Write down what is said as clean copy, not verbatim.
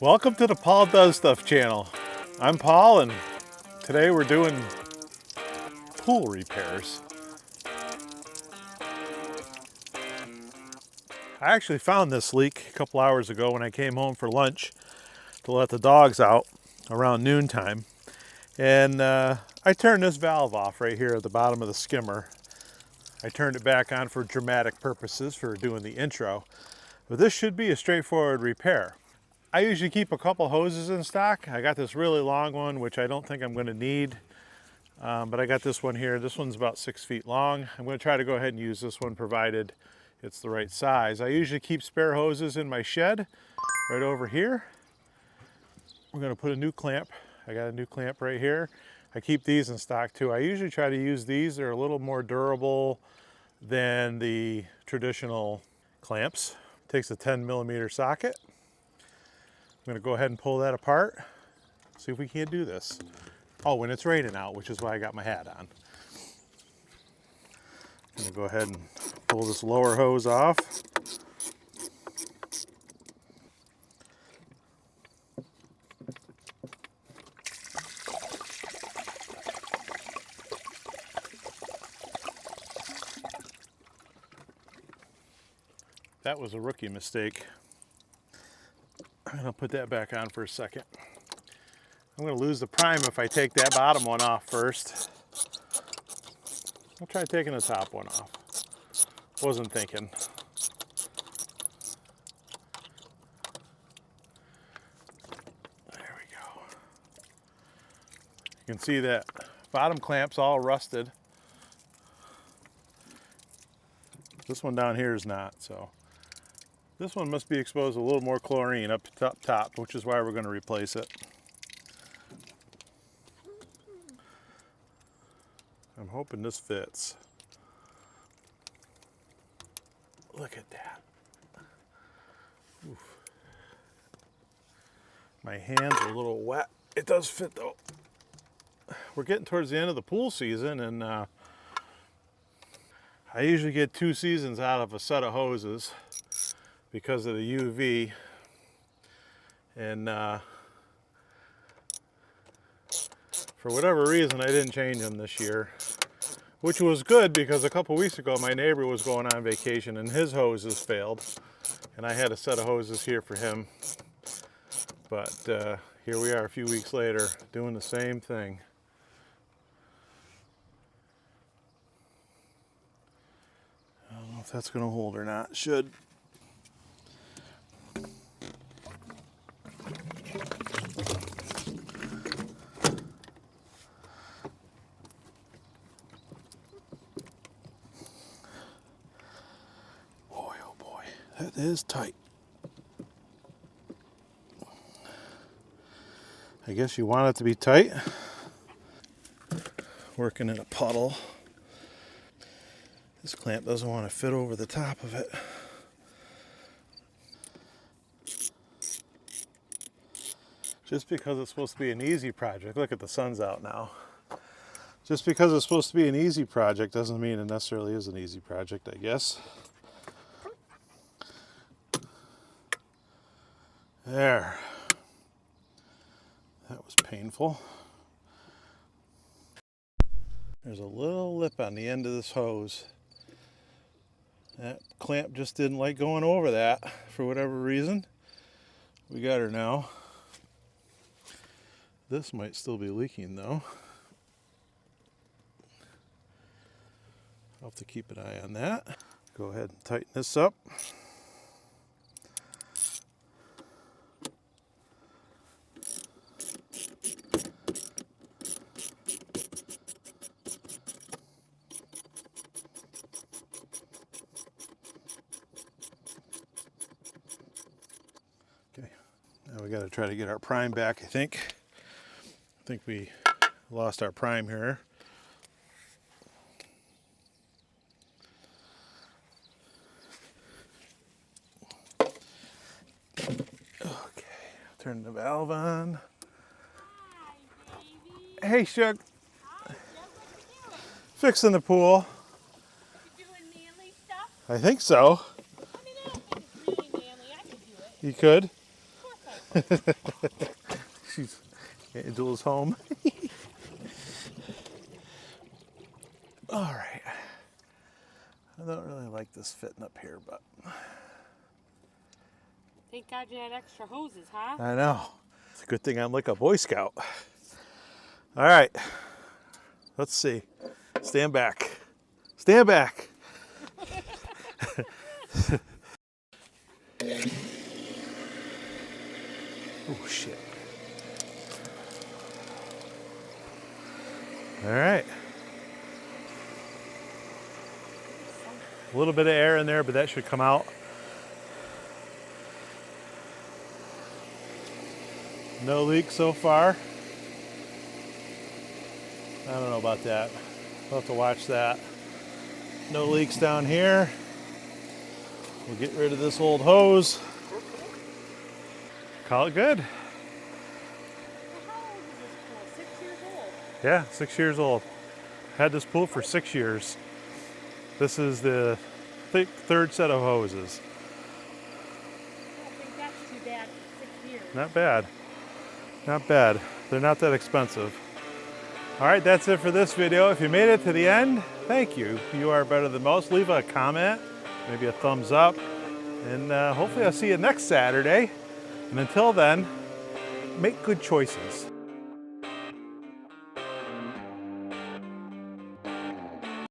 Welcome to the Paul Does Stuff channel. I'm Paul, and today we're doing pool repairs. I actually found this leak a couple hours ago when I came home for lunch to let the dogs out around noontime. And I turned this valve off right here at the bottom of the skimmer. I turned it back on for dramatic purposes for doing the intro. But this should be a straightforward repair. I usually keep a couple hoses in stock. I got this really long one, which I don't think I'm going to need. But I got this one here. This one's about 6 feet long. I'm going to try to go ahead and use this one provided it's the right size. I usually keep spare hoses in my shed right over here. We're going to put a new clamp. I got a new clamp right here. I keep these in stock too. I usually try to use these. They're a little more durable than the traditional clamps. It takes a 10mm socket. I'm going to go ahead and pull that apart, see if we can't do this. Oh, when it's raining out, which is why I got my hat on. I'm going to go ahead and pull this lower hose off. That was a rookie mistake. I'm going to put that back on for a second. I'm going to lose the prime if I take that bottom one off first. I'll try taking the top one off. Wasn't thinking. There we go. You can see that bottom clamp's all rusted. This one down here is not, so. This one must be exposed to a little more chlorine up top, which is why we're going to replace it. I'm hoping this fits. Look at that. Oof. My hands are a little wet. It does fit though. We're getting towards the end of the pool season, and I usually get 2 seasons out of a set of hoses because of the UV, and for whatever reason I didn't change them this year, which was good because a couple weeks ago my neighbor was going on vacation and his hoses failed, and I had a set of hoses here for him. But here we are a few weeks later doing the same thing. I don't know if that's going to hold or not. It should. That is tight. I guess you want it to be tight. Working in a puddle. This clamp doesn't want to fit over the top of it. Just because it's supposed to be an easy project. Look at the sun's out now. Just because it's supposed to be an easy project doesn't mean it necessarily is an easy project, I guess. There. That was painful. There's a little lip on the end of this hose. That clamp just didn't like going over that for whatever reason. We got her now. This might still be leaking though. I'll have to keep an eye on that. Go ahead and tighten this up. Now we got to try to get our prime back, I think. I think we lost our prime here. Okay, turn the valve on. Hi, hey, Shug. Hi, fixing the pool. You doing manly stuff? I think so. I mean, I think it's really manly. I could do it. You could? Of course I Angel is home. All right. I don't really like this fitting up here, but. Thank God you had extra hoses, huh? I know. It's a good thing I'm like a Boy Scout. All right. Let's see. Stand back. Stand back. Oh, shit. All right. A little bit of air in there, but that should come out. No leak so far. I don't know about that. We'll have to watch that. No leaks down here. We'll get rid of this old hose. Call it good. How old is this pool? 6 years old? Yeah, 6 years old. Had this pool for 6 years. This is the third set of hoses. I don't think that's too bad for 6 years. Not bad. Not bad. They're not that expensive. All right, that's it for this video. If you made it to the end, thank you. You are better than most. Leave a comment, maybe a thumbs up, and hopefully I'll see you next Saturday. And until then, make good choices.